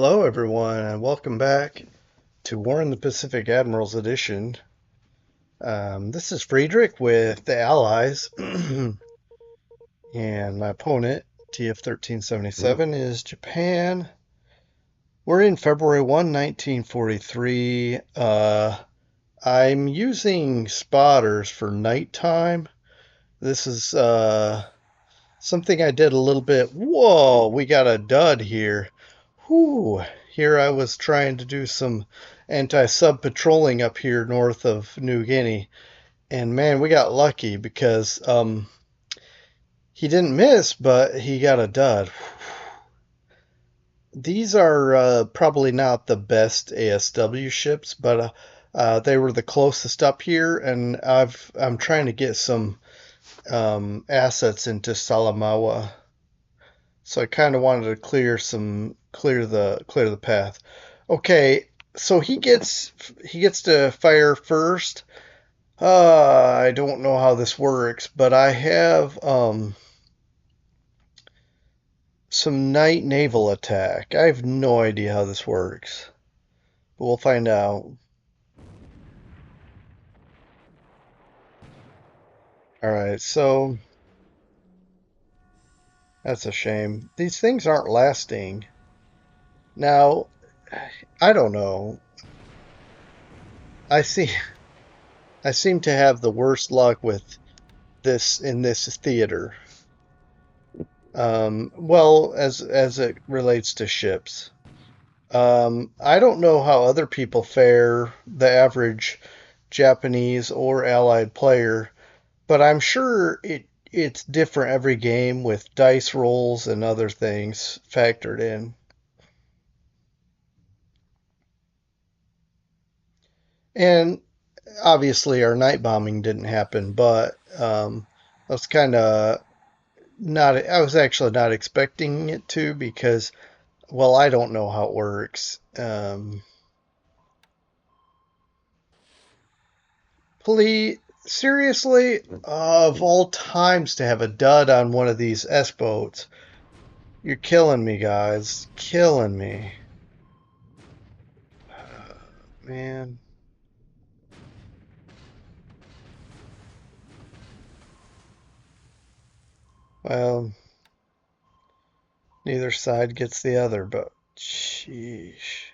Hello, everyone, and welcome back to War in the Pacific Admirals Edition. This is Friedrich with the Allies, and my opponent, TF-1377, is Japan. We're in February 1, 1943. I'm using spotters for nighttime. This is something I did a little bit. Whoa, we got a dud here. Whew. Here I was trying to do some anti-sub patrolling up here north of New Guinea. And man, we got lucky because he didn't miss, but he got a dud. These are probably not the best ASW ships, but they were the closest up here, and I'm trying to get some assets into Salamaua. So I kind of wanted to clear the path. Okay, so he gets to fire first. I don't know how this works, but I have some night naval attack. I have no idea how this works, but we'll find out. All right, so that's a shame. These things aren't lasting. Now, I don't know. I see. I seem to have the worst luck with this in this theater. Well, as it relates to ships. I don't know how other people fare, the average Japanese or Allied player, but I'm sure it's different every game with dice rolls and other things factored in. And obviously, our night bombing didn't happen, but I was kind of not. I was actually not expecting it to because, well, I don't know how it works. Please, seriously, of all times to have a dud on one of these S boats, you're killing me, guys, killing me, man. Well, neither side gets the other, but sheesh.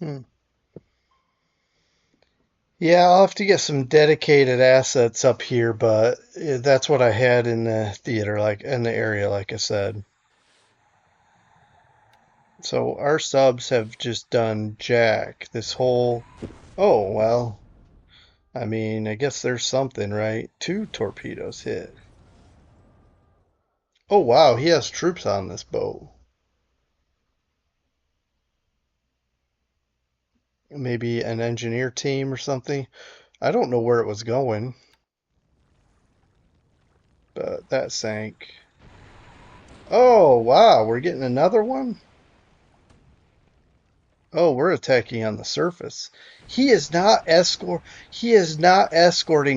Hmm. Yeah, I'll have to get some dedicated assets up here, but that's what I had in the theater, like in the area, like I said. So our subs have just done jack this whole. Oh, well, I mean, I guess there's something, right? Two torpedoes hit. Oh, wow, he has troops on this boat. Maybe an engineer team or something. I don't know where it was going, but that sank. Oh, wow, we're getting another one? Oh, we're attacking on the surface. He is not escorting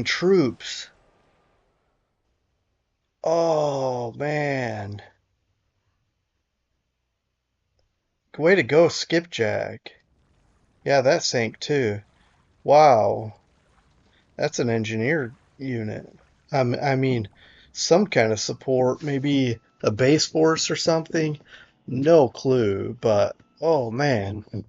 troops. Oh, man. Way to go, Skipjack. Yeah, that sank too. Wow. That's an engineer unit. I mean, some kind of support, maybe a base force or something. No clue, but oh man. It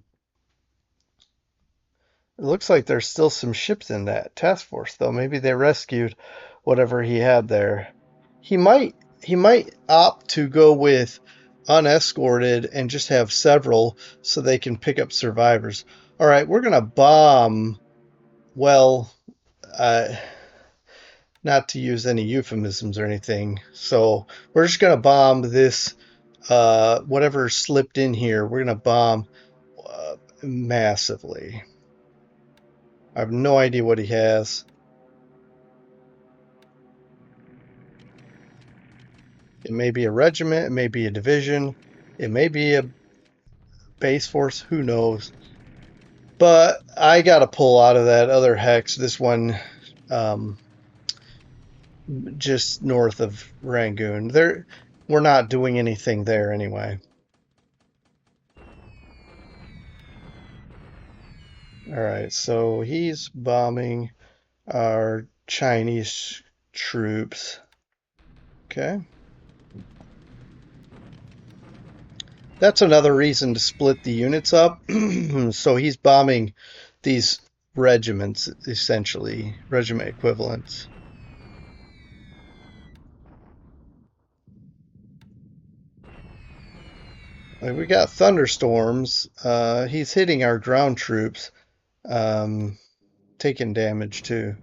looks like there's still some ships in that task force, though. Maybe they rescued whatever he had there. He might he might opt to go with unescorted and just have several so they can pick up survivors. All right, we're gonna bomb well, uh, not to use any euphemisms or anything. So we're just gonna bomb this whatever slipped in here. We're gonna bomb massively. I have no idea what he has. It may be a regiment, it may be a division, it may be a base force, who knows. But I got to pull out of that other hex, this one um, just north of Rangoon. We're not doing anything there anyway. All right, so he's bombing our Chinese troops. Okay. That's another reason to split the units up. So he's bombing these regiments, essentially, regiment equivalents. Like we got thunderstorms. He's hitting our ground troops, um, taking damage too.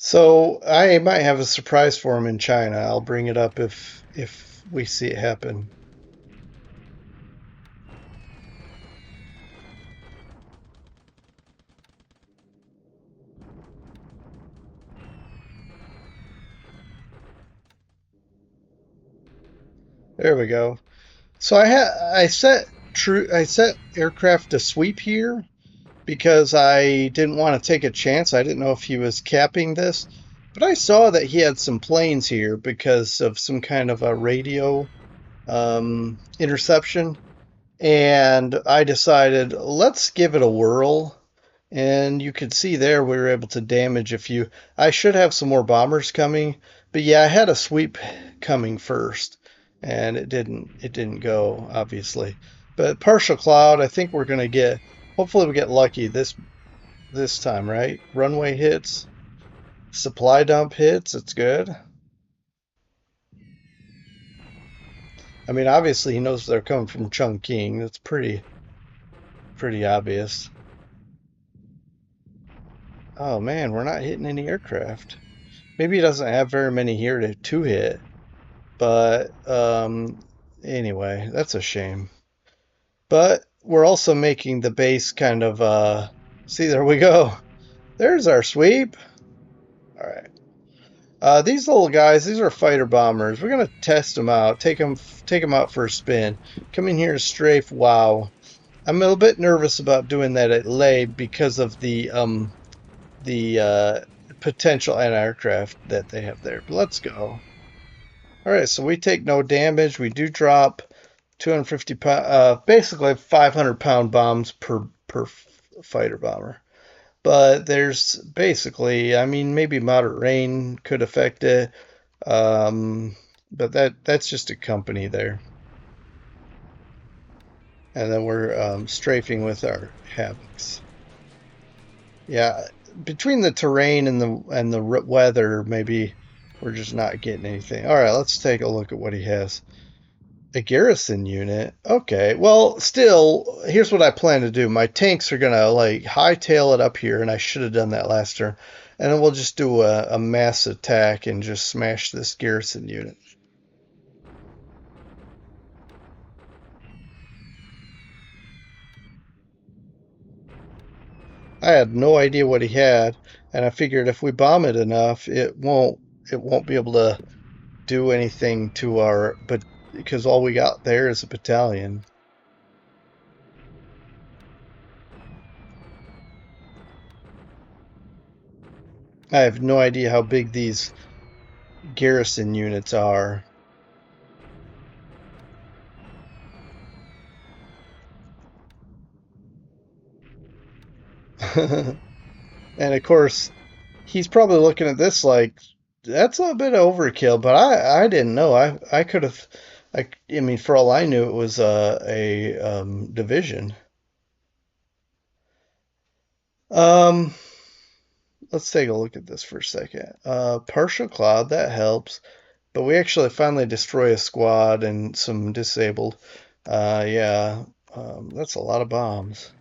So I might have a surprise for him in China. I'll bring it up if we see it happen. There we go. So I set aircraft to sweep here because I didn't want to take a chance. I didn't know if he was capping this, but I saw that he had some planes here because of some kind of a radio interception. And I decided, let's give it a whirl. And you could see there we were able to damage a few. I should have some more bombers coming, but yeah, I had a sweep coming first, and it didn't go, obviously. But partial cloud, I think we're gonna get. Hopefully, we get lucky this time, right? Runway hits, supply dump hits. It's good. I mean, obviously, he knows they're coming from Chungking. That's pretty obvious. Oh man, we're not hitting any aircraft. Maybe he doesn't have very many here to hit, but anyway, that's a shame. But we're also making the base kind of see, there we go. There's our sweep. All right. These little guys, these are fighter bombers. We're gonna test them out, take them out for a spin. Come in here and strafe. Wow, I'm a little bit nervous about doing that at Lay because of the potential anti-aircraft that they have there. But let's go. All right, so we take no damage. We do drop 250 pound, basically 500-pound bombs per fighter bomber. But there's basically, I mean, maybe moderate rain could affect it, but that's just a company there. And then we're strafing with our havocs. Yeah, between the terrain and the weather, maybe we're just not getting anything. All right, let's take a look at what he has. A garrison unit. Okay, well, still, here's what I plan to do. My tanks are gonna like hightail it up here, and I should have done that last turn. And then we'll just do a mass attack and just smash this garrison unit. I had no idea what he had, and I figured if we bomb it enough, it won't be able to do anything to our, but because all we got there is a battalion. I have no idea how big these garrison units are. And of course, he's probably looking at this like that's a bit of overkill, but I didn't know. I could have. I mean, for all I knew, it was a division. Um, let's take a look at this for a second. Partial cloud, that helps. But we actually finally destroy a squad and some disabled. Yeah, that's a lot of bombs.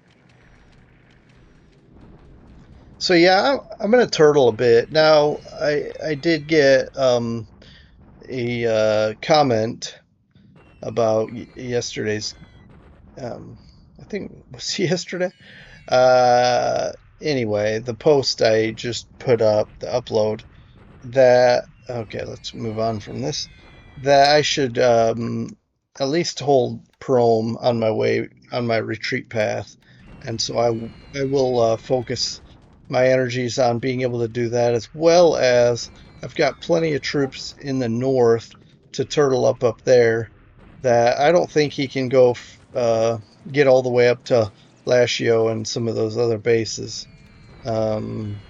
So yeah, I'm gonna turtle a bit. Now, I did get a comment about yesterday's. Um, I think it was yesterday. Uh, anyway, the post I just put up, the upload that okay, let's move on from this. That I should at least hold Prom on my way on my retreat path, and so I will focus my energies on being able to do that, as well as I've got plenty of troops in the north to turtle up there. That I don't think he can go get all the way up to Lashio and some of those other bases. Um,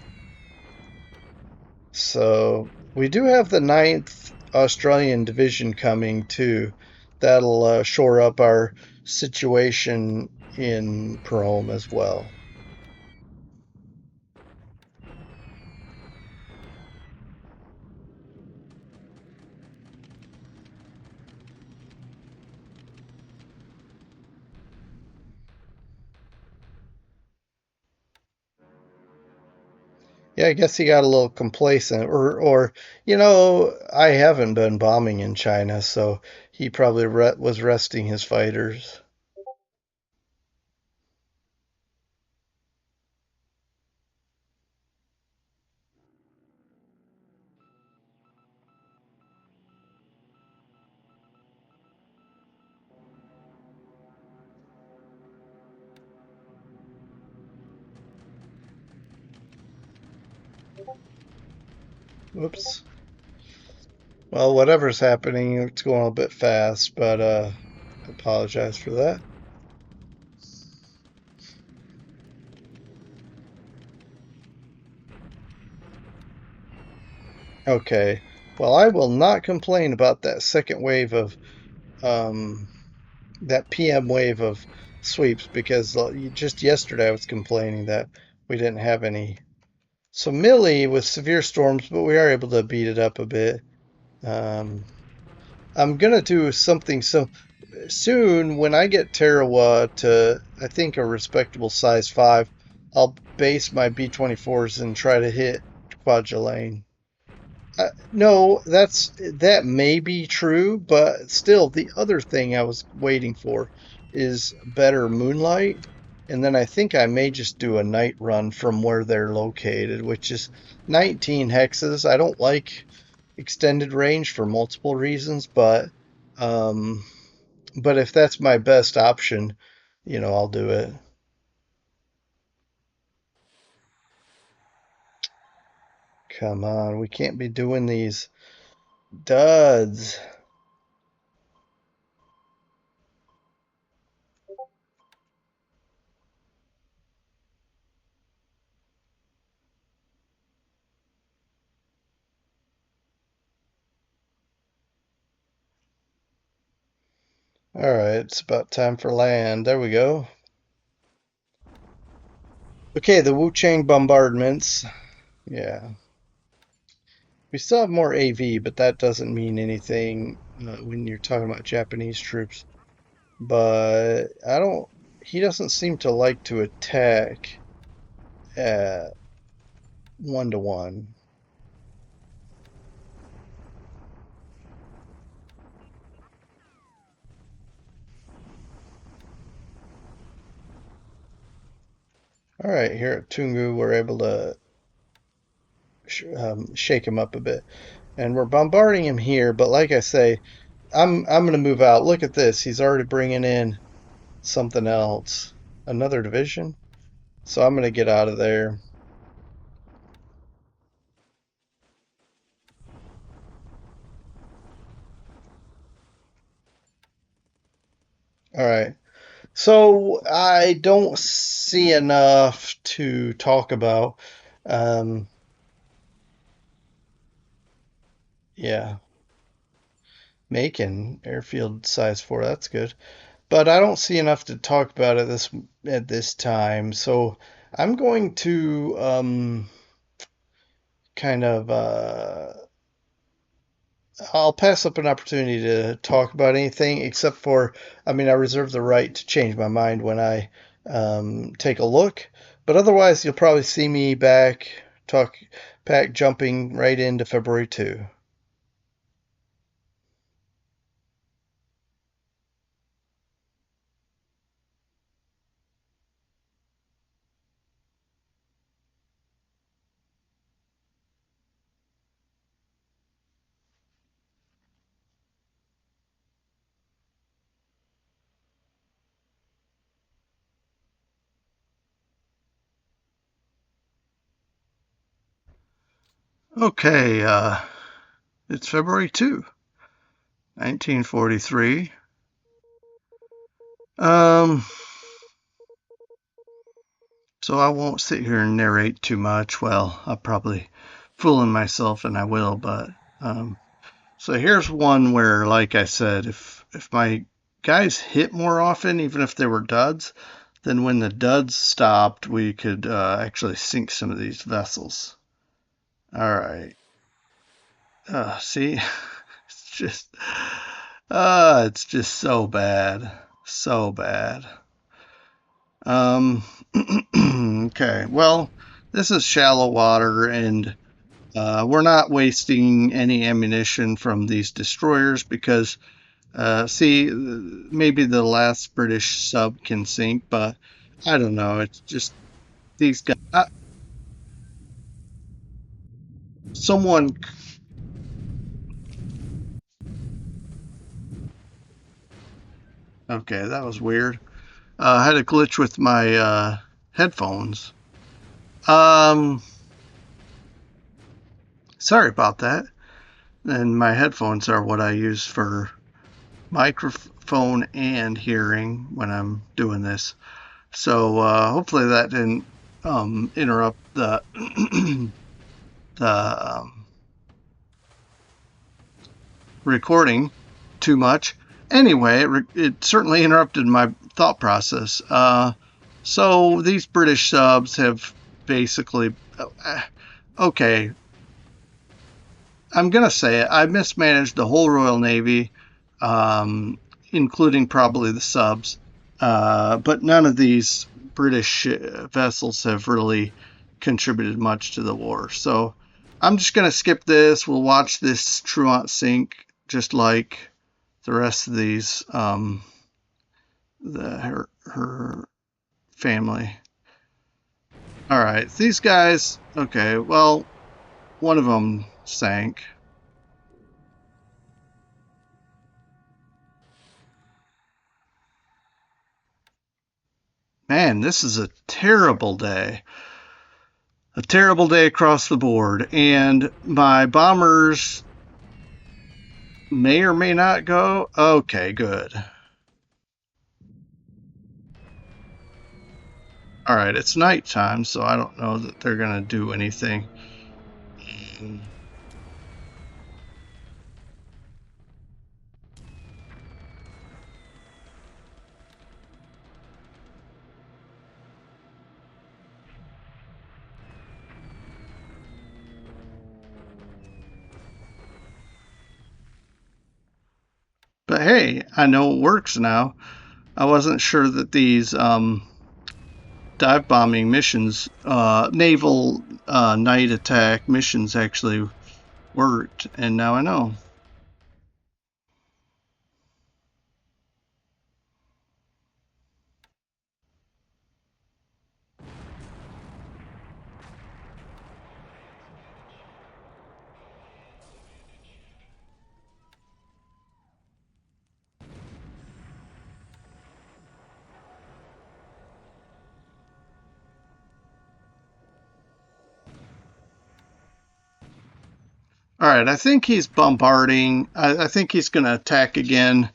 so we do have the Ninth Australian Division coming too. That'll shore up our situation in Rome as well. Yeah, I guess he got a little complacent, or I haven't been bombing in China, so he probably was resting his fighters. Whoops. Well, whatever's happening, it's going a bit fast, but I apologize for that. Okay. Well, I will not complain about that second wave of um, that PM wave of sweeps because just yesterday I was complaining that we didn't have any. So Millie with severe storms, but we are able to beat it up a bit. Um, I'm gonna do something so soon when I get Tarawa to I think a respectable size 5. I'll base my B-24s and try to hit Kwajalein. No, that may be true, but still, the other thing I was waiting for is better moonlight, and then I think I may just do a night run from where they're located, which is 19 hexes. I don't like extended range for multiple reasons, um, but if that's my best option, I'll do it. Come on, we can't be doing these duds. All right, it's about time for land. There we go. Okay, the Wu Chang bombardments. Yeah. We still have more AV, but that doesn't mean anything when you're talking about Japanese troops. But I don't. He doesn't seem to like to attack at 1-to-1. All right, here at Tungu, we're able to shake him up a bit, and we're bombarding him here. But like I say, I'm going to move out. Look at this. He's already bringing in something else, another division. So I'm going to get out of there. All right. So I don't see enough to talk about. Um, yeah, Macon airfield size 4. That's good, but I don't see enough to talk about at this time. So I'm going to kind of I'll pass up an opportunity to talk about anything except for, I mean, I reserve the right to change my mind when I take a look. But otherwise, you'll probably see me back jumping right into February 2. Okay, it's February 2, 1943. Um, so I won't sit here and narrate too much. Well, I'll probably fooling myself, and I will, but so here's one where, like I said, if my guys hit more often, even if they were duds, then when the duds stopped, we could actually sink some of these vessels. All right. See, just it's just so bad, so bad. Um, okay. Well, this is shallow water, and we're not wasting any ammunition from these destroyers because, see, maybe the last British sub can sink, but I don't know. It's just these guys. Someone. Okay, that was weird. I had a glitch with my headphones. Um, Sorry about that. And my headphones are what I use for microphone and hearing when I'm doing this. So hopefully that didn't interrupt the the recording too much. Anyway, it certainly interrupted my thought process. So these British subs have basically, okay, I'm going to say it. I mismanaged the whole Royal Navy, including probably the subs. But none of these British vessels have really contributed much to the war. So I'm just going to skip this. We'll watch this truant sink just like the rest of these, her family. All right, these guys, okay, well, one of them sank. Man, this is a terrible day. A terrible day across the board. And my bombers may or may not go. Okay, good. All right, it's nighttime, so I don't know that they're going to do anything. But hey, I know it works now. I wasn't sure that these dive bombing missions, naval night attack missions actually worked, and now I know. All right, I think he's bombarding. I think he's going to attack again.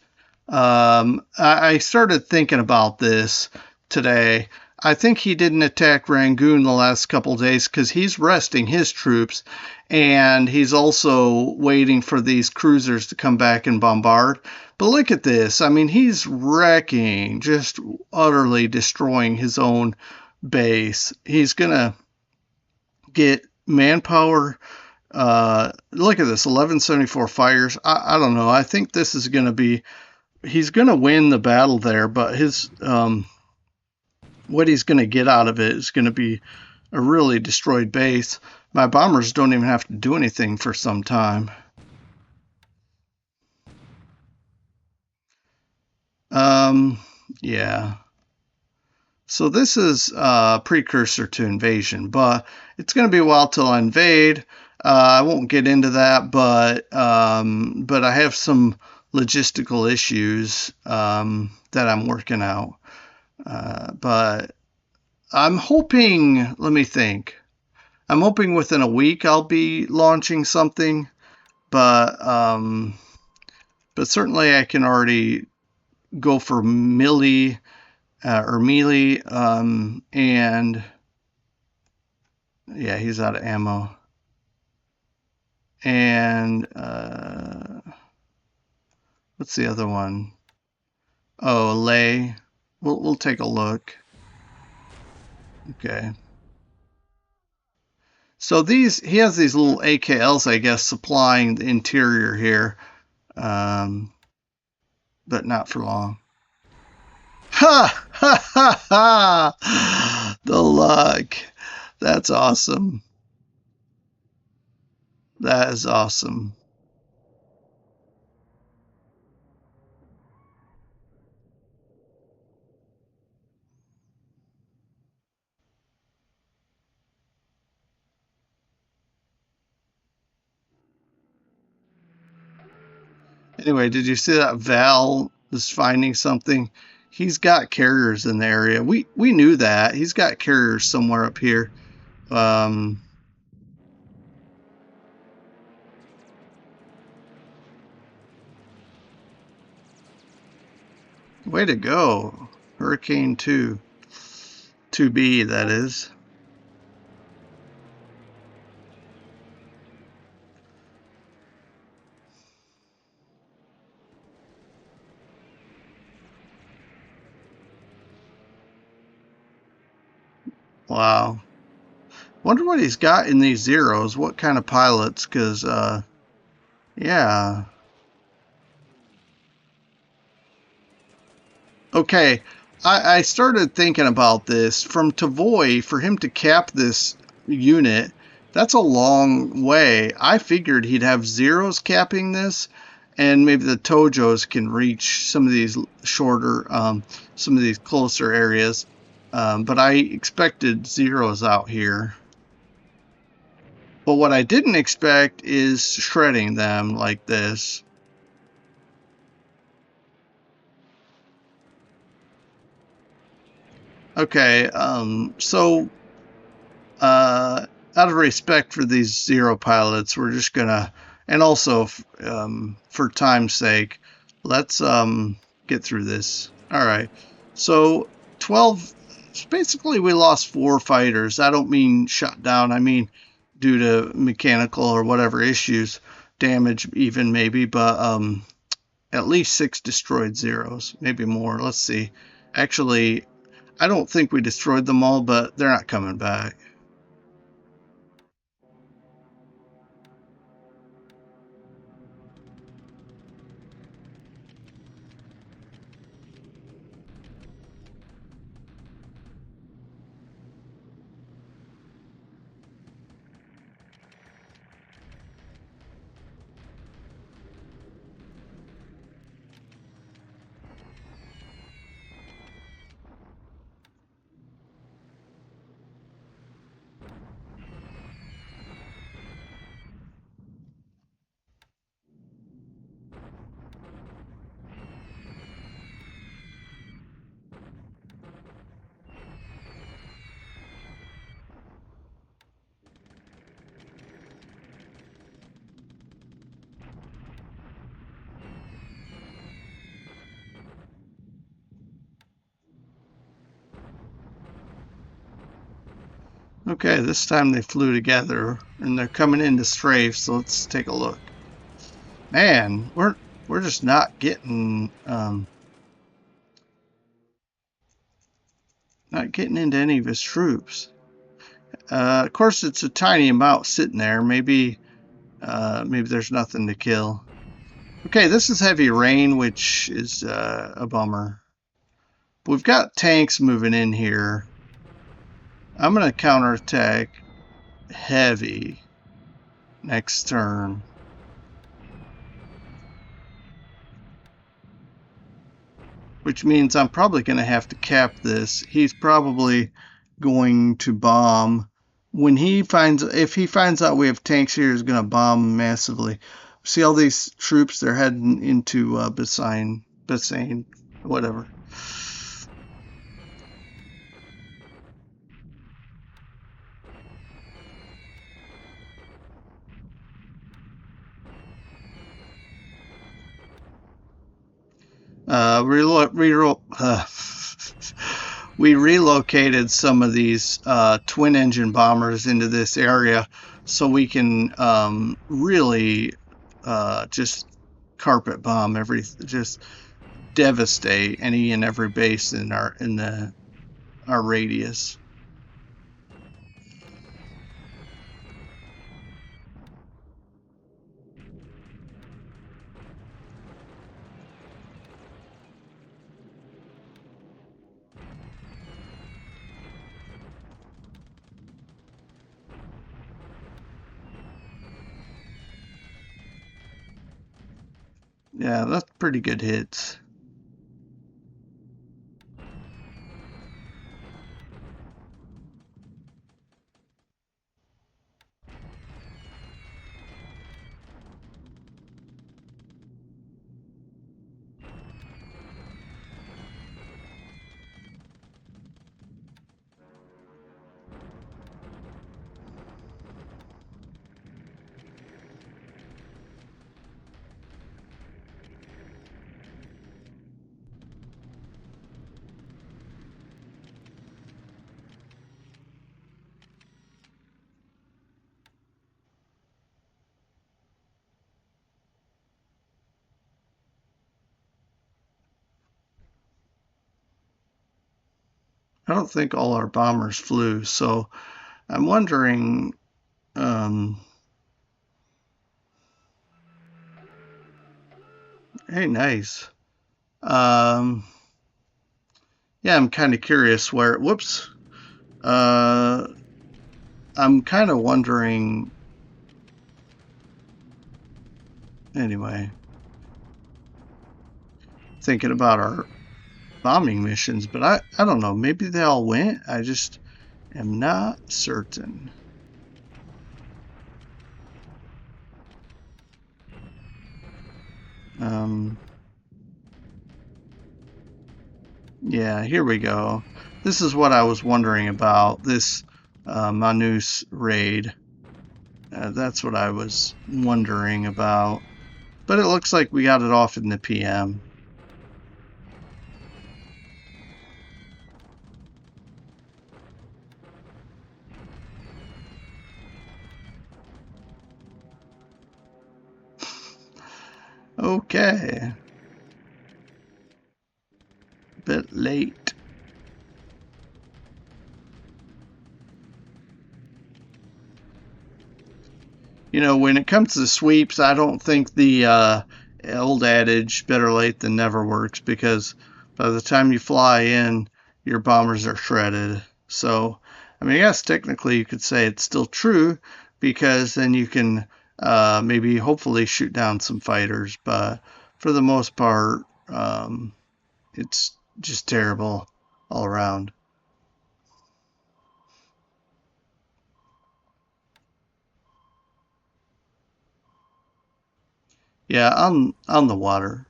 I started thinking about this today. I think he didn't attack Rangoon the last couple days because he's resting his troops, and he's also waiting for these cruisers to come back and bombard. But look at this. I mean, he's wrecking, just utterly destroying his own base. He's going to get manpower. Look at this, 1174 fires. I don't know. I think this is going to be, he's going to win the battle there, but his what he's going to get out of it is going to be a really destroyed base. My bombers don't even have to do anything for some time. Yeah. So this is a precursor to invasion, but it's going to be a while till I invade. I won't get into that, but I have some logistical issues that I'm working out. But I'm hoping. Let me think. I'm hoping within a week I'll be launching something, but certainly I can already go for melee or melee, and yeah, he's out of ammo. And what's the other one? Oh, lay. We'll take a look. Okay. So he has these little AKLs, I guess, supplying the interior here, um, but not for long. Ha ha ha ha! The luck. That's awesome. That is awesome. Anyway, did you see that Val is finding something? He's got carriers in the area. We knew that. He's got carriers somewhere up here. Um, Way to go. Hurricane 2. 2B, that is. Wow. Wonder what he's got in these zeros. What kind of pilots? Because, yeah. Okay, I started thinking about this. From Tavoy, for him to cap this unit, that's a long way. I figured he'd have zeros capping this, and maybe the Tojos can reach some of these shorter, some of these closer areas. But I expected zeros out here. But what I didn't expect is shredding them like this. Okay, so out of respect for these zero pilots, we're just gonna, and also for time's sake, let's get through this. All right. So 12. Basically, we lost 4 fighters. I don't mean shot down. I mean due to mechanical or whatever issues, damage even maybe, but at least 6 destroyed zeros, maybe more. Let's see. Actually, I don't think we destroyed them all, but they're not coming back. Okay, this time they flew together and they're coming into strafe, so let's take a look. Man, we're just not getting not getting into any of his troops. Of course, it's a tiny amount sitting there. Maybe there's nothing to kill. Okay, this is heavy rain, which is a bummer. We've got tanks moving in here. I'm going to counterattack heavy next turn. Which means I'm probably going to have to cap this. He's probably going to bomb. If he finds out we have tanks here, he's going to bomb massively. See all these troops? They're heading into Bassine, whatever. We relocated some of these twin engine bombers into this area so we can really just carpet bomb just devastate any and every base in our radius. Yeah, that's pretty good hits. I don't think all our bombers flew, so I'm wondering. Hey, nice. Um, yeah, I'm kind of curious where. Whoops. Uh, I'm kind of wondering. Anyway, thinking about our bombing missions, but I don't know. Maybe they all went. I just am not certain. Um, yeah, here we go. This is what I was wondering about this Manus raid. That's what I was wondering about. But it looks like we got it off in the PM. Okay. Bit late. You know, when it comes to sweeps, I don't think the old adage "better late than never" works, because by the time you fly in, your bombers are shredded. So, I mean, I guess technically you could say it's still true, because then you can maybe hopefully shoot down some fighters. But for the most part, it's just terrible all around. Yeah, on the water.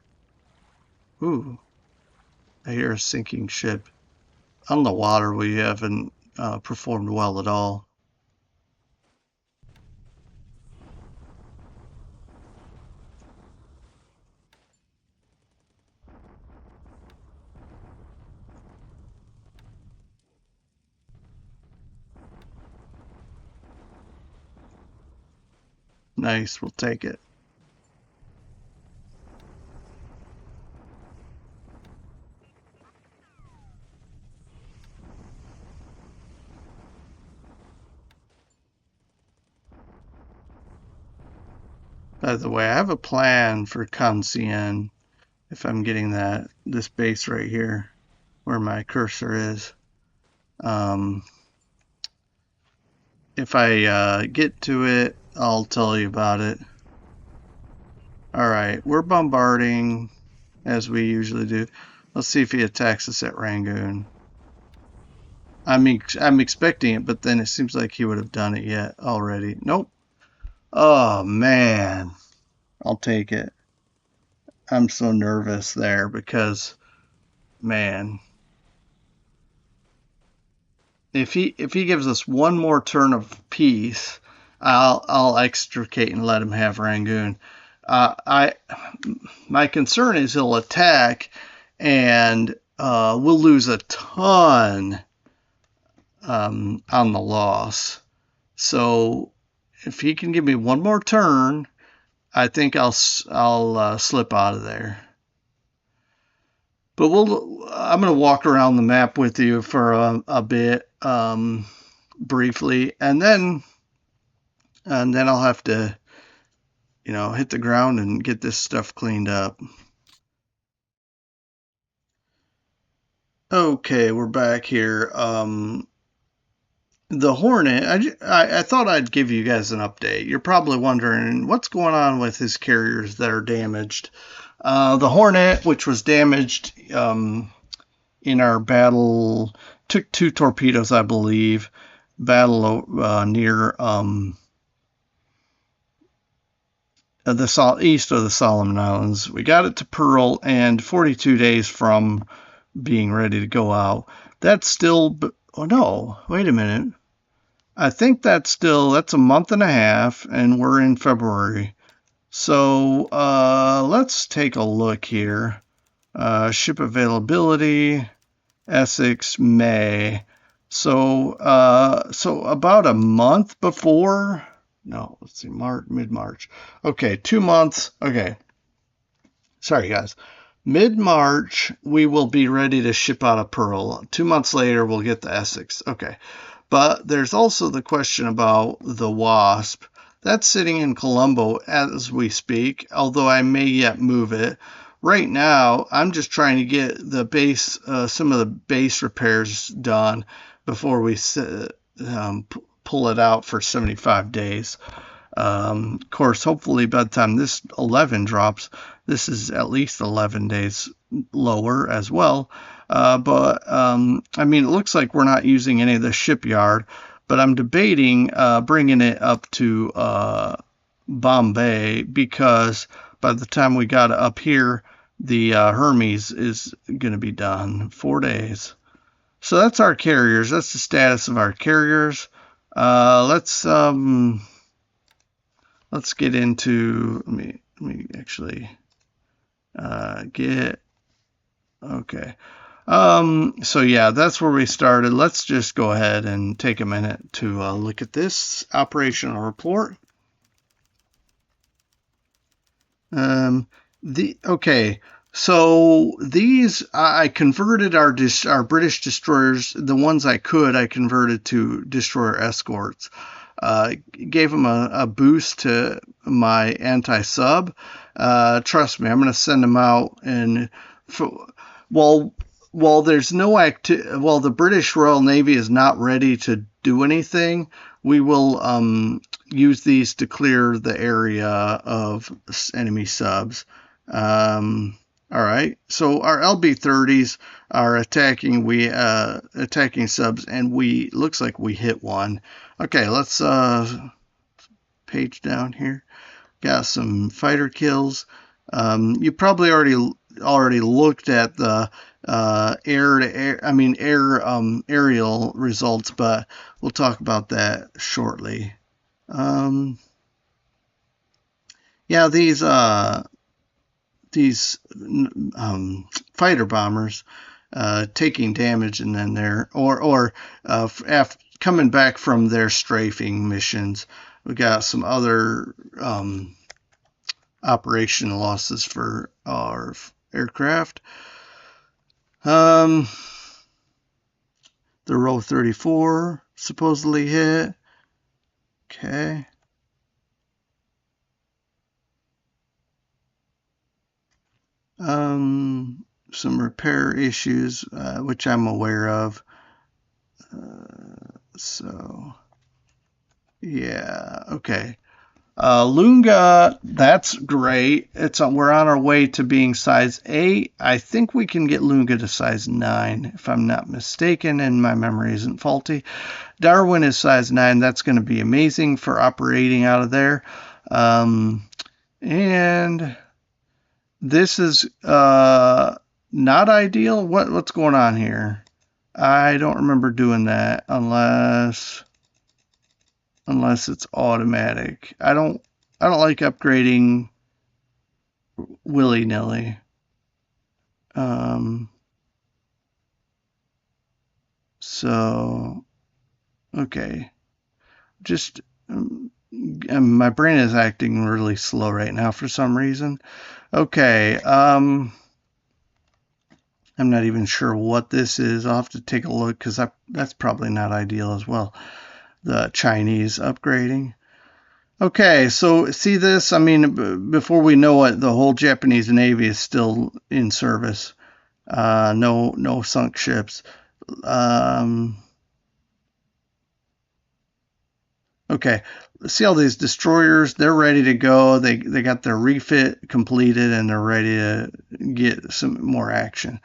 Ooh, I hear a sinking ship. On the water, we haven't performed well at all. Nice, we'll take it. By the way, I have a plan for Conscien, if I'm getting this base right here, where my cursor is. If I get to it, I'll tell you about it. All right, we're bombarding as we usually do. Let's see if he attacks us at Rangoon. I'm expecting it, but then it seems like he would have done it yet already. Nope. Oh man, I'll take it. I'm so nervous there because, man, if he gives us one more turn of peace, I'll extricate and let him have Rangoon. I My concern is he'll attack and we'll lose a ton on the loss. So if he can give me one more turn, I think I'll slip out of there. But I'm going to walk around the map with you for a bit, briefly, and then I'll have to, hit the ground and get this stuff cleaned up. Okay, we're back here. The Hornet, I thought I'd give you guys an update. You're probably wondering what's going on with his carriers that are damaged. The Hornet, which was damaged in our battle, took 2 torpedoes, I believe. Battle near the east of the Solomon Islands. We got it to Pearl, and 42 days from being ready to go out. That's still, oh no, wait a minute. I think that's a month and a half, and we're in February. So let's take a look here. Ship availability, Essex, May. So about a month before. No, let's see, mid-March. Okay, 2 months. Okay, sorry guys. Mid-March, we will be ready to ship out of Pearl. 2 months later, we'll get the Essex. Okay. But there's also the question about the Wasp. That's sitting in Colombo as we speak, although I may yet move it. Right now, I'm just trying to get the base, some of the base repairs done before we pull it out for 75 days. Of course, hopefully by the time this 11 drops, this is at least 11 days lower as well. But I mean, it looks like we're not using any of the shipyard, but I'm debating bringing it up to Bombay, because by the time we got it up here, the Hermes is going to be done. 4 days. So that's our carriers. That's the status of our carriers. Let's get into. Let me actually get. Okay. So yeah, that's where we started. Let's just go ahead and take a minute to look at this operational report. Okay, so these I converted our British destroyers, the ones I converted to destroyer escorts. Gave them a boost to my anti-sub. Trust me, I'm going to send them out, and while there's no while the British Royal Navy is not ready to do anything, we will use these to clear the area of enemy subs. All right, so our LB-30s are attacking subs, and looks like we hit one. Okay, let's page down here. Got some fighter kills. You probably already looked at the aerial results, but we'll talk about that shortly. Yeah, these fighter bombers taking damage, and then coming back from their strafing missions. We got some other operational losses for our aircraft. The row 34 supposedly hit. Okay. Some repair issues, which I'm aware of. So, yeah, okay. Lunga, that's great. We're on our way to being size 8. I think we can get Lunga to size 9, if I'm not mistaken, and my memory isn't faulty. Darwin is size 9. That's going to be amazing for operating out of there. And this is not ideal. What's going on here? I don't remember doing that unless it's automatic. I don't like upgrading willy-nilly. So okay, just my brain is acting really slow right now for some reason. Okay, I'm not even sure what this is. I'll have to take a look because that's probably not ideal as well. The Chinese upgrading. Okay, so see this? I mean, before we know it, the whole Japanese Navy is still in service. No sunk ships. Okay, see all these destroyers? They're ready to go. They got their refit completed and they're ready to get some more action.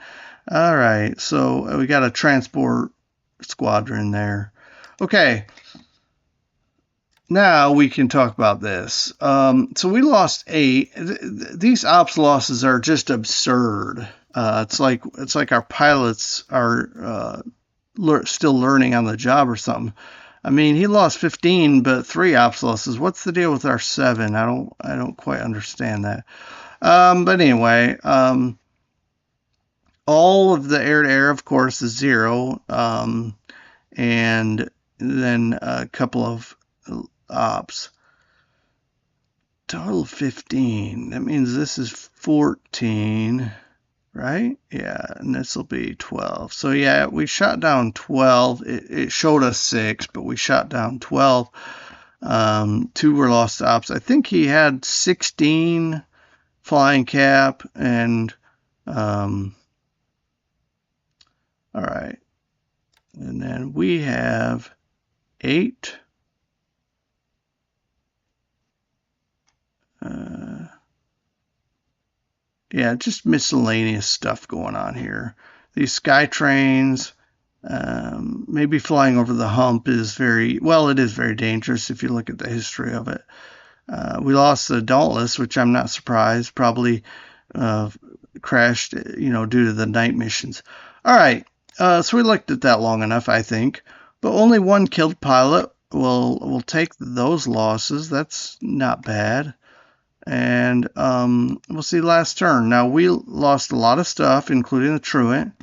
All right, so we got a transport squadron there. Okay, now we can talk about this. So we lost 8. These ops losses are just absurd. It's like our pilots are still learning on the job or something. I mean, he lost 15, but 3 ops losses. What's the deal with our 7? I don't quite understand that. But anyway, all of the air-to-air, of course, is 0, and then a couple of ops. Total 15. That means this is 14, right? Yeah, and this will be 12. So yeah, we shot down 12. It showed us 6, but we shot down 12. 2 were lost ops. I think he had 16 flying cap and all right. And then we have 8. Yeah, just miscellaneous stuff going on here. These sky trains, maybe flying over the hump is it is very dangerous if you look at the history of it. We lost the Dauntless, which I'm not surprised, probably crashed, due to the night missions. All right, so we looked at that long enough, I think. But only 1 killed pilot. We'll take those losses. That's not bad. And we'll see last turn. Now, we lost a lot of stuff, including the truant.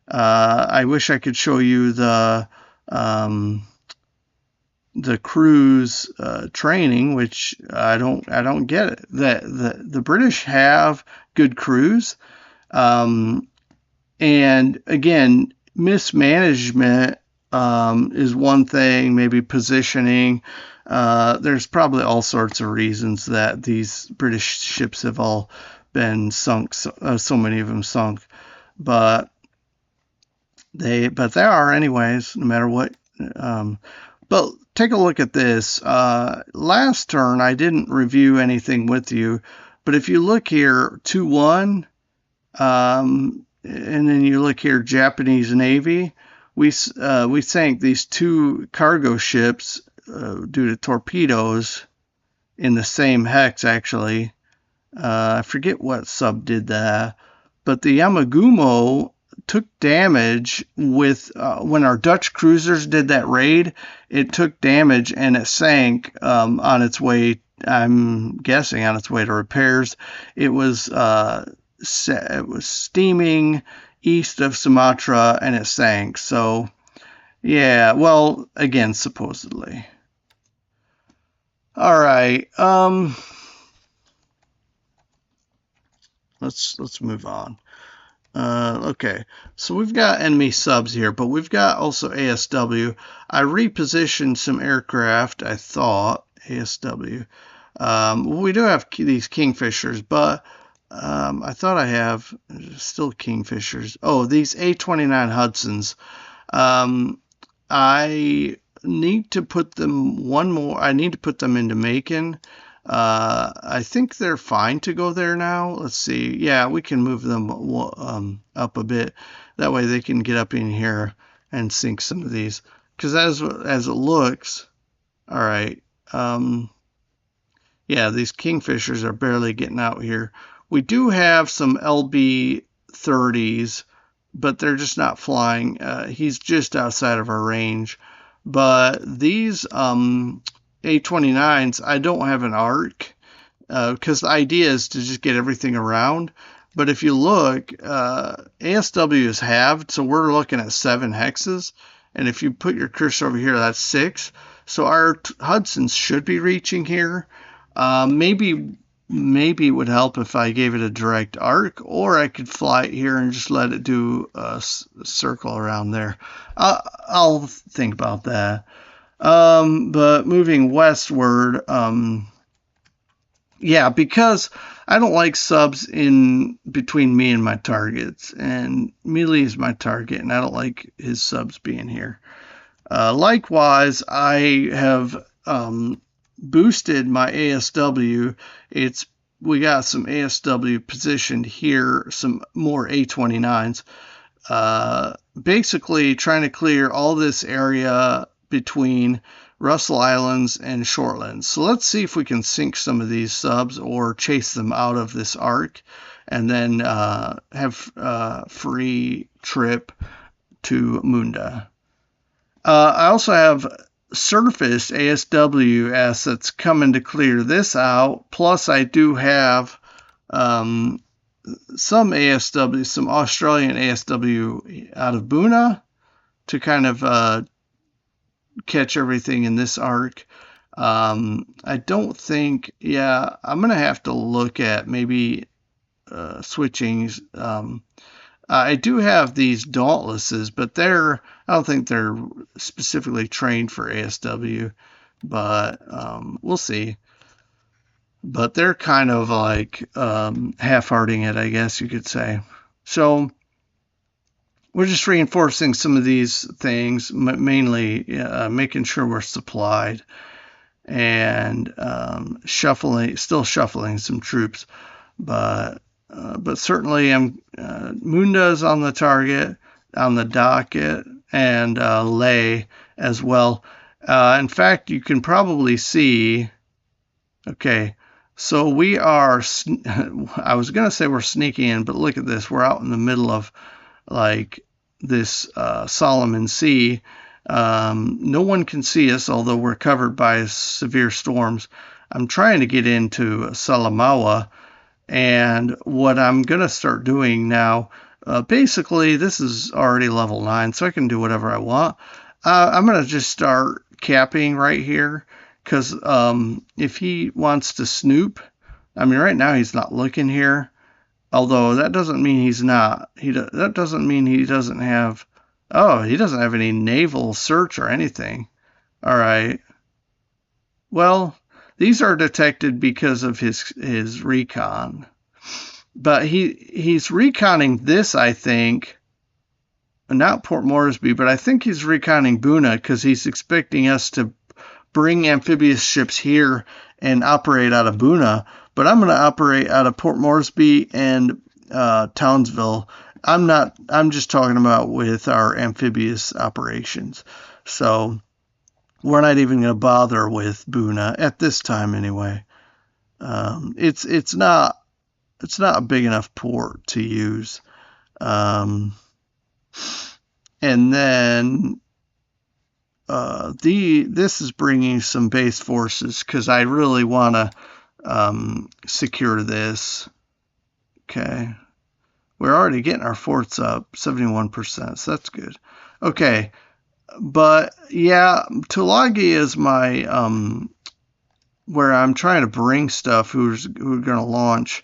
I wish I could show you the crew's training, which I don't get it. The British have good crews, and again, mismanagement is one thing. Maybe positioning. There's probably all sorts of reasons that these British ships have all been sunk. So many of them sunk, but they are anyways, no matter what. But take a look at this. Last turn, I didn't review anything with you, but if you look here, 2-1, and then you look here, Japanese Navy, we sank these 2 cargo ships due to torpedoes in the same hex, actually. I forget what sub did that, but the Yamagumo took damage with when our Dutch cruisers did that raid. It took damage and it sank on its way. I'm guessing on its way to repairs. It was steaming east of Sumatra and it sank. So yeah, well, again, supposedly. All right. Let's move on. Okay, so we've got enemy subs here, but we've got also ASW. I repositioned some aircraft, I thought, ASW. We do have these Kingfishers, but I thought I have still Kingfishers. Oh, these A-29 Hudsons. Um, I need to put them one more. I need to put them into Macon. I think they're fine to go there now. Let's see. Yeah, we can move them up a bit. That way they can get up in here and sink some of these. Because as it looks, all right. Yeah, these Kingfishers are barely getting out here. We do have some LB 30s, but they're just not flying. He's just outside of our range. But these A29s, I don't have an arc because the idea is to just get everything around. But if you look, ASW is halved, so we're looking at 7 hexes. And if you put your cursor over here, that's 6. So our Hudsons should be reaching here. Maybe it would help if I gave it a direct arc, or I could fly it here and just let it do a circle around there. I'll think about that. But moving westward, yeah, because I don't like subs in between me and my targets, and Mealy is my target, and I don't like his subs being here. Likewise, I have boosted my ASW. We got some ASW positioned here, some more A29s. Basically trying to clear all this area between Russell Islands and Shortlands. So let's see if we can sink some of these subs or chase them out of this arc, and then have a free trip to Munda. I also have surface ASW assets coming to clear this out. Plus, I do have some ASW, some Australian ASW out of Buna to kind of catch everything in this arc. I don't think, yeah, I'm going to have to look at maybe switching. I do have these Dauntlesses, but I don't think they're specifically trained for ASW, but we'll see. But they're kind of like half-hearting it, I guess you could say. So we're just reinforcing some of these things, mainly making sure we're supplied and still shuffling some troops, but certainly Munda's on the target, on the docket, and Lay as well. In fact, you can probably see, okay, so we are, I was going to say we're sneaking in, but look at this. We're out in the middle of like this Solomon Sea. No one can see us, although we're covered by severe storms. I'm trying to get into Salamaua. And what I'm going to start doing now, basically, this is already level 9, so I can do whatever I want. I'm going to just start capping right here, because if he wants to snoop, I mean, right now he's not looking here, although that doesn't mean he's not. That doesn't mean he doesn't have, he doesn't have any naval search or anything. All right. Well, these are detected because of his recon. But he's reconning this, I think. Not Port Moresby, but I think he's reconning Buna because he's expecting us to bring amphibious ships here and operate out of Buna. But I'm going to operate out of Port Moresby and Townsville. I'm just talking about with our amphibious operations. So we're not even going to bother with Buna at this time anyway. It's not a big enough port to use. And then this is bringing some base forces because I really want to secure this. Okay. We're already getting our forts up 71%, so that's good. Okay. But yeah, Tulagi is my where I'm trying to bring stuff who are going to launch.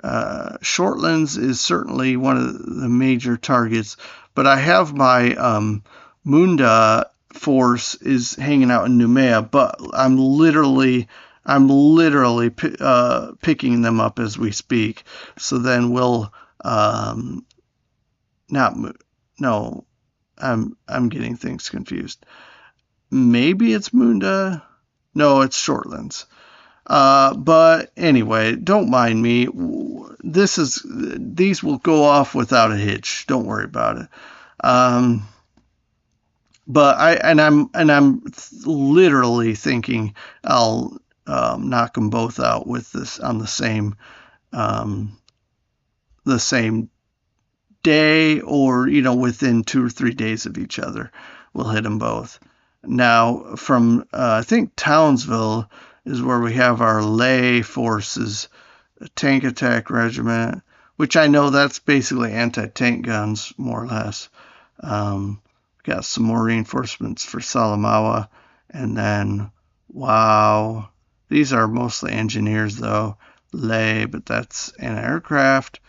Shortlands is certainly one of the major targets, but I have my Munda force is hanging out in Noumea, but I'm literally I'm literally picking them up as we speak. So then we'll not no, I'm getting things confused. Maybe it's Munda. No, it's Shortlands. But anyway, don't mind me. These will go off without a hitch. Don't worry about it. Um, but I'm literally thinking I'll knock them both out with this on um, the same day, or within 2 or 3 days of each other. We'll hit them both. Now, from I think Townsville is where we have our lay forces, a tank attack regiment, which I know that's basically anti-tank guns, more or less. We got some more reinforcements for Salamaua, and then wow, these are mostly engineers though. Lay, but that's an aircraft,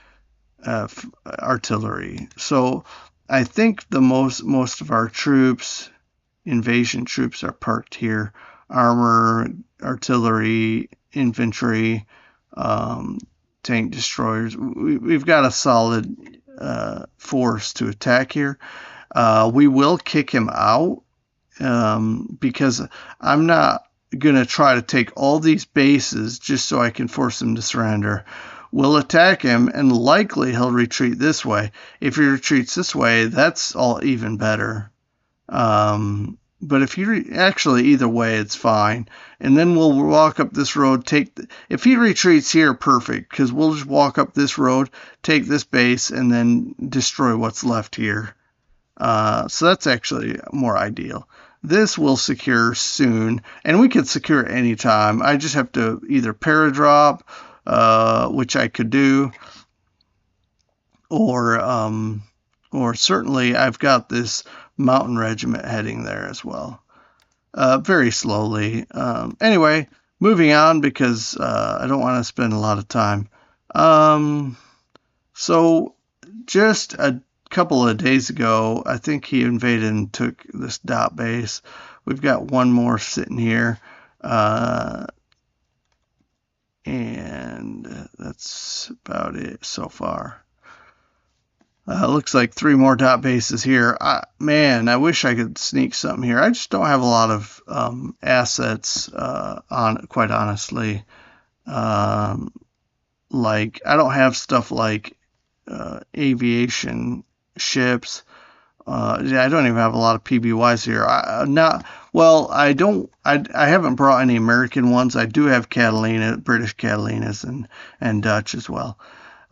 artillery. So I think the most of our troops, invasion troops, are parked here. Armor, artillery, infantry, um, tank destroyers. We've got a solid force to attack here. We will kick him out because I'm not going to try to take all these bases just so I can force him to surrender. We'll attack him, and likely he'll retreat this way. If he retreats this way, that's all even better. But if he actually, either way, it's fine. And then we'll walk up this road. If he retreats here, perfect, because we'll just walk up this road, take this base, and then destroy what's left here. So that's actually more ideal. This will secure soon, and we could secure it anytime. I just have to either paradrop, which I could do, or certainly I've got this mountain regiment heading there as well. Very slowly. Anyway, moving on because I don't want to spend a lot of time. So just a couple of days ago, I think he invaded and took this dot base. We've got one more sitting here. And that's about it so far. Looks like 3 more dot bases here. Man, I wish I could sneak something here. I just don't have a lot of assets, quite honestly. Like, I don't have stuff like aviation ships. I don't even have a lot of PBYs here. I don't. I haven't brought any American ones. I do have British Catalinas, and Dutch as well.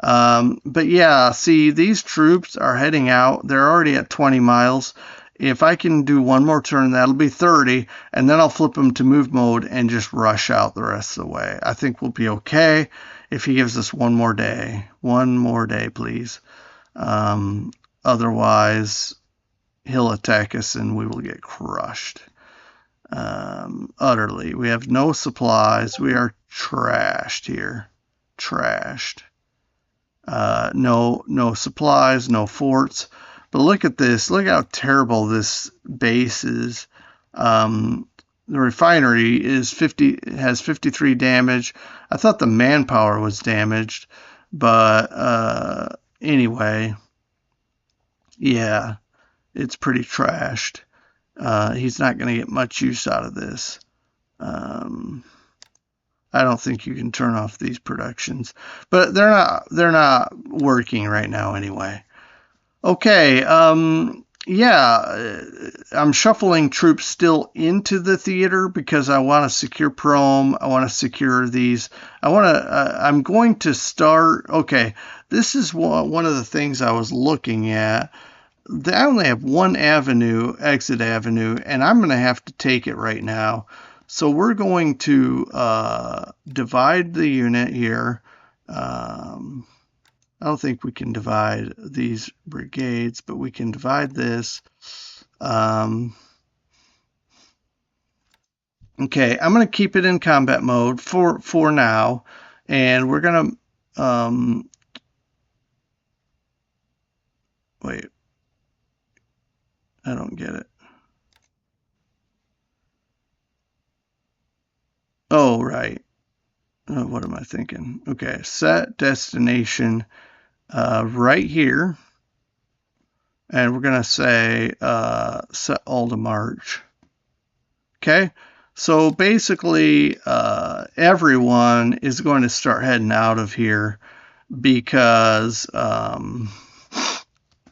But yeah, see, these troops are heading out. They're already at 20 miles. If I can do one more turn, that'll be 30, and then I'll flip them to move mode and just rush out the rest of the way. I think we'll be okay if he gives us one more day. One more day, please. Otherwise, he'll attack us and we will get crushed. Utterly. We have no supplies. We are trashed here. Trashed. No supplies, no forts. But look at this. Look how terrible this base is. The refinery has 53 damage. I thought the manpower was damaged, but anyway, yeah, it's pretty trashed. He's not going to get much use out of this. I don't think you can turn off these productions, but they're not working right now anyway. Okay, yeah, I'm shuffling troops still into the theater because I want to secure Prom. I want to secure these. I'm going to start. Okay, this is one of the things I was looking at. I only have one exit avenue, and I'm going to have to take it right now. So we're going to divide the unit here. I don't think we can divide these brigades, but we can divide this. Okay, I'm going to keep it in combat mode for now, and we're going to wait. I don't get it. Oh, right. What am I thinking? Okay, set destination right here. And we're going to say set all to March. Okay, so basically everyone is going to start heading out of here because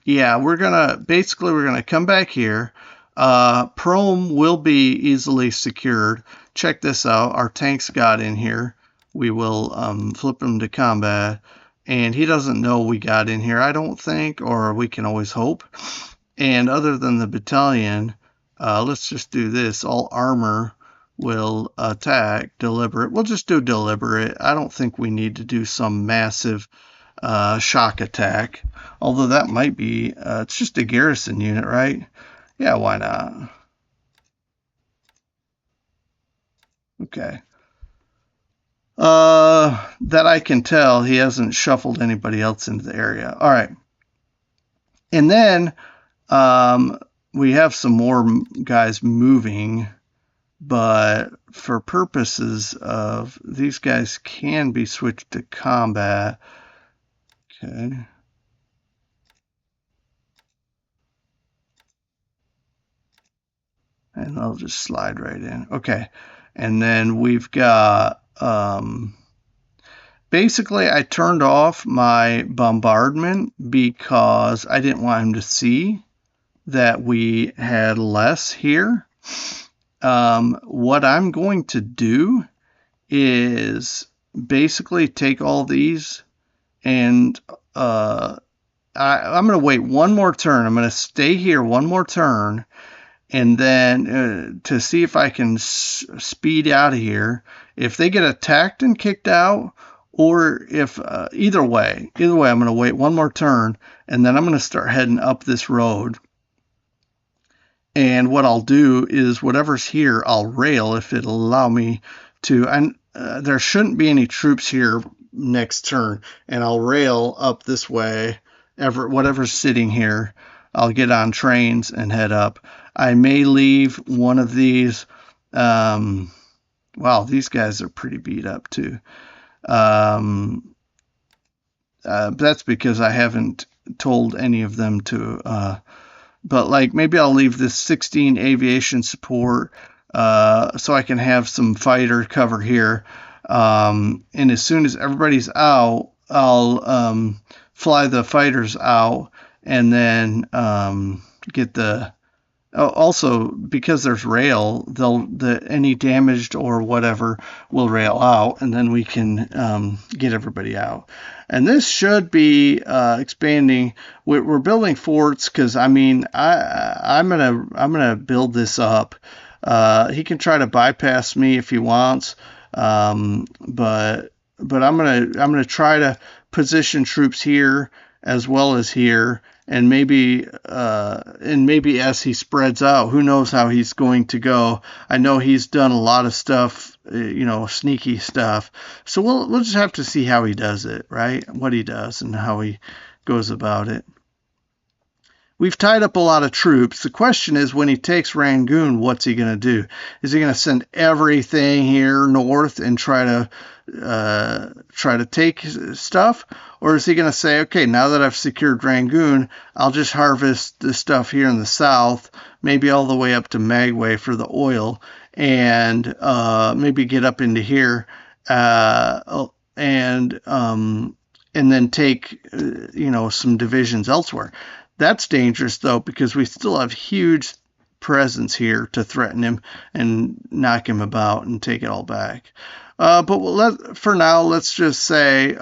yeah, we're gonna come back here. Prom will be easily secured. Check this out. Our tanks got in here. We will flip him to combat, and he doesn't know we got in here, I don't think, or we can always hope. And other than the battalion, let's just do this. All armor will attack deliberate. We'll just do deliberate. I don't think we need to do some massive shock attack. Although that might be, it's just a garrison unit, right? Yeah, why not? Okay. That I can tell, he hasn't shuffled anybody else into the area. All right. And then we have some more guys moving, but for purposes of these guys can be switched to combat. Okay. And I'll just slide right in. Okay. And then we've got basically I turned off my bombardment because I didn't want him to see that we had less here. What I'm going to do is basically take all these and I'm going to wait one more turn. I'm going to stay here one more turn and then to see if I can speed out of here. If they get attacked and kicked out, or if either way, I'm going to wait one more turn and then I'm going to start heading up this road. And what I'll do is whatever's here, I'll rail if it'll allow me to. And there shouldn't be any troops here next turn, and I'll rail up this way. Whatever's sitting here, I'll get on trains and head up. I may leave one of these. Wow, these guys are pretty beat up too. That's because I haven't told any of them to. But like maybe I'll leave this 16 aviation support so I can have some fighter cover here. And as soon as everybody's out, I'll fly the fighters out and then get the. Also, because there's rail, any damaged or whatever will rail out, and then we can get everybody out. And this should be expanding. We're building forts because I'm gonna build this up. He can try to bypass me if he wants, but I'm gonna try to position troops here as well as here, and maybe as he spreads out, who knows how he's going to go. I know he's done a lot of stuff, sneaky stuff. So we'll just have to see how he does it, right? What he does and how he goes about it. We've tied up a lot of troops. The question is, when he takes Rangoon, what's he going to do? Is he going to send everything here north and try to take stuff? Or is he going to say, okay, now that I've secured Rangoon, I'll just harvest the stuff here in the south, maybe all the way up to Magway for the oil, and maybe get up into here and then take some divisions elsewhere. That's dangerous, though, because we still have huge presence here to threaten him and knock him about and take it all back. But for now, let's just say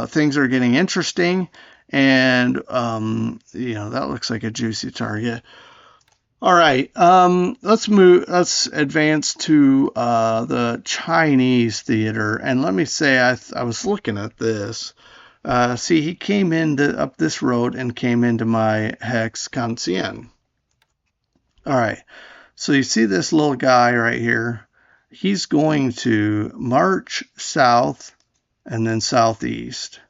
things are getting interesting, and that looks like a juicy target. All right, let's advance to the Chinese theater, and let me say I was looking at this. See, he came up this road and came into my hex Kanxian. All right, so you see this little guy right here. He's going to march south and then southeast.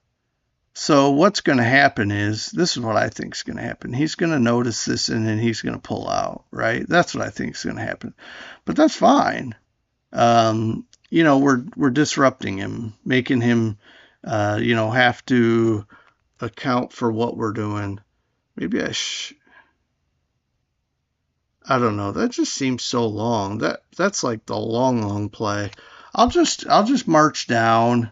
So what's going to happen is, this is what I think is going to happen. He's going to notice this and then he's going to pull out, right? That's what I think is going to happen. But that's fine. we're disrupting him, making him, have to account for what we're doing. Maybe I don't know. That just seems so long. That's like the long play. I'll just march down.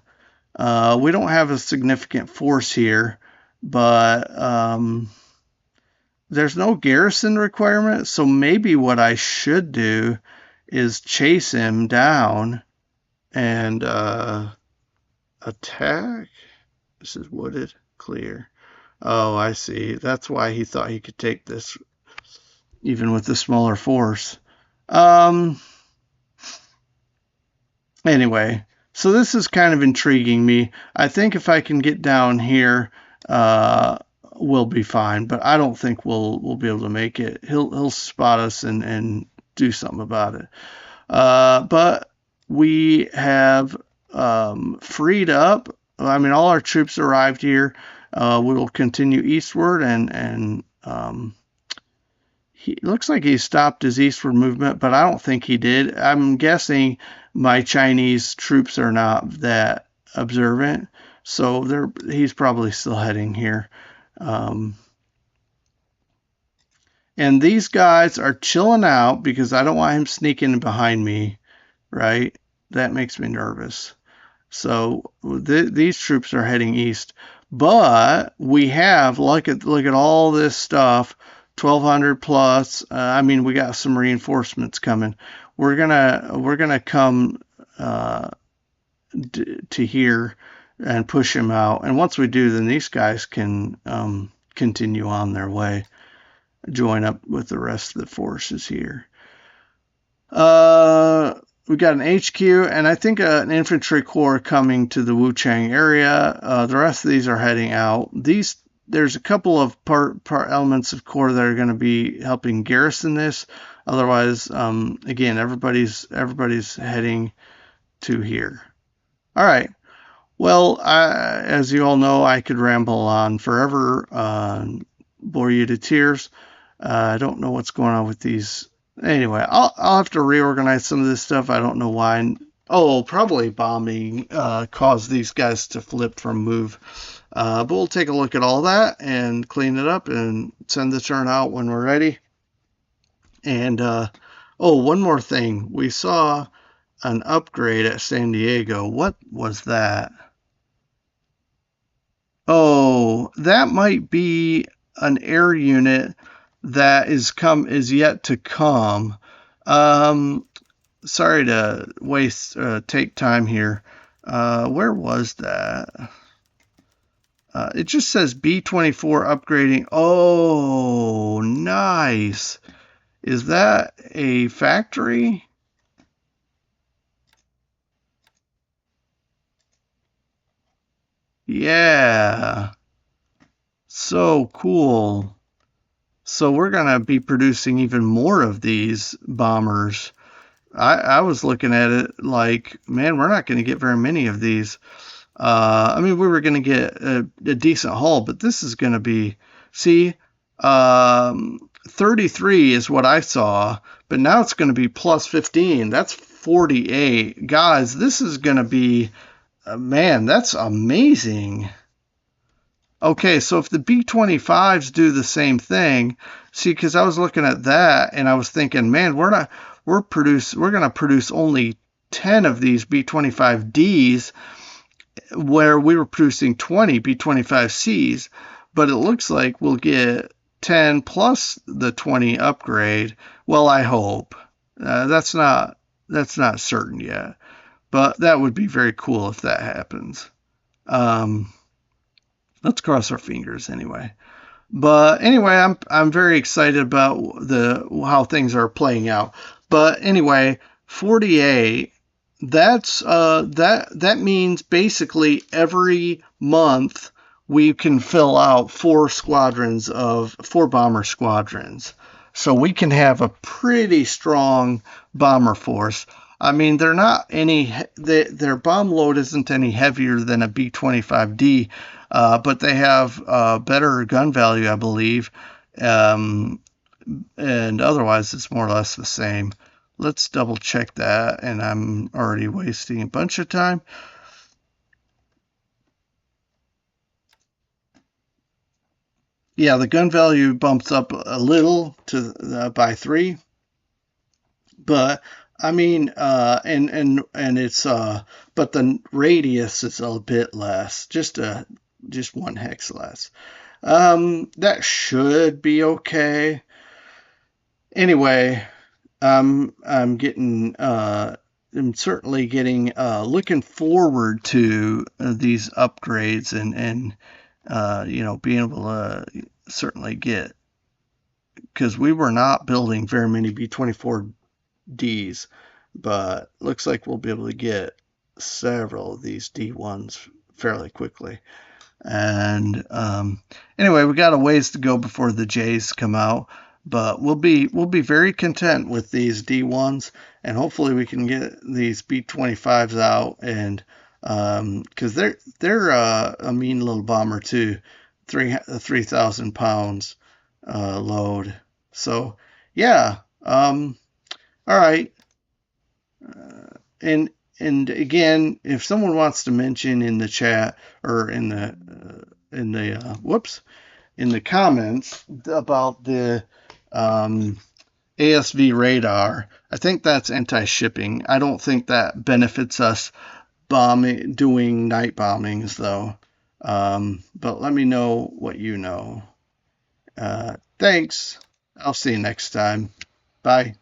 We don't have a significant force here, but there's no garrison requirement. So maybe what I should do is chase him down and attack. This is wooded, clear. Oh, I see. That's why he thought he could take this even with the smaller force. Um, anyway, so this is kind of intriguing me. I think if I can get down here, we'll be fine. But I don't think we'll be able to make it. He'll spot us and do something about it. But we have freed up. I mean, all our troops arrived here. We will continue eastward, and he looks like he stopped his eastward movement, but I don't think he did. I'm guessing my Chinese troops are not that observant, so he's probably still heading here. Um, and these guys are chilling out because I don't want him sneaking behind me, right? That makes me nervous. So these troops are heading east, but we have look at all this stuff, 1,200 plus. I mean, we got some reinforcements coming. We're gonna come to here and push him out. And once we do, then these guys can continue on their way, join up with the rest of the forces here. We got an HQ and I think an infantry corps coming to the Wuchang area. The rest of these are heading out. There's a couple of part elements of corps that are going to be helping garrison this. Otherwise, again, everybody's heading to here. All right. Well, as you all know, I could ramble on forever, bore you to tears. I don't know what's going on with these. Anyway, I'll have to reorganize some of this stuff. I don't know why. Oh, probably bombing caused these guys to flip from move. But we'll take a look at all that and clean it up and send the turn out when we're ready. And one more thing. We saw an upgrade at San Diego. What was that? Oh, that might be an air unit that is yet to come. Sorry to take time here. Where was that? It just says B-24 upgrading. Oh, nice. Is that a factory? Yeah. So cool. So we're going to be producing even more of these bombers. I was looking at it like, man, we're not going to get very many of these. I mean, we were going to get a decent haul, but this is going to be, see, 33 is what I saw, but now it's going to be plus 15. That's 48. Guys, this is going to be, man, that's amazing. Okay, so if the B-25s do the same thing, see, because I was looking at that and I was thinking, man, we're going to produce only 10 of these B-25Ds, where we were producing 20 B-25Cs, but it looks like we'll get 10 plus the 20 upgrade. Well, I hope. That's not certain yet, but that would be very cool if that happens. Let's cross our fingers anyway. But anyway, I'm very excited about how things are playing out. But anyway, 48. That means basically every month we can fill out 4 bomber squadrons. So we can have a pretty strong bomber force. I mean, their bomb load isn't any heavier than a B-25D, but they have better gun value, I believe, and otherwise it's more or less the same. let's double check that, and I'm already wasting a bunch of time. Yeah, the gun value bumps up a little to by 3, but I mean, and it's but the radius is a bit less, just 1 hex less. That should be okay. Anyway, I'm getting I'm certainly getting looking forward to these upgrades and being able to certainly get, because we were not building very many B-24Ds, but looks like we'll be able to get several of these D1s fairly quickly. And anyway, we got a ways to go before the J's come out, but we'll be very content with these D1s, and hopefully we can get these B-25s out, and because they're a mean little bomber too, 3,000 pounds load. So yeah, all right. And and again, if someone wants to mention in the chat or in the whoops, in the comments about the ASV radar, I think that's anti-shipping. I don't think that benefits us doing night bombings though. But let me know what you know. Thanks. I'll see you next time. Bye.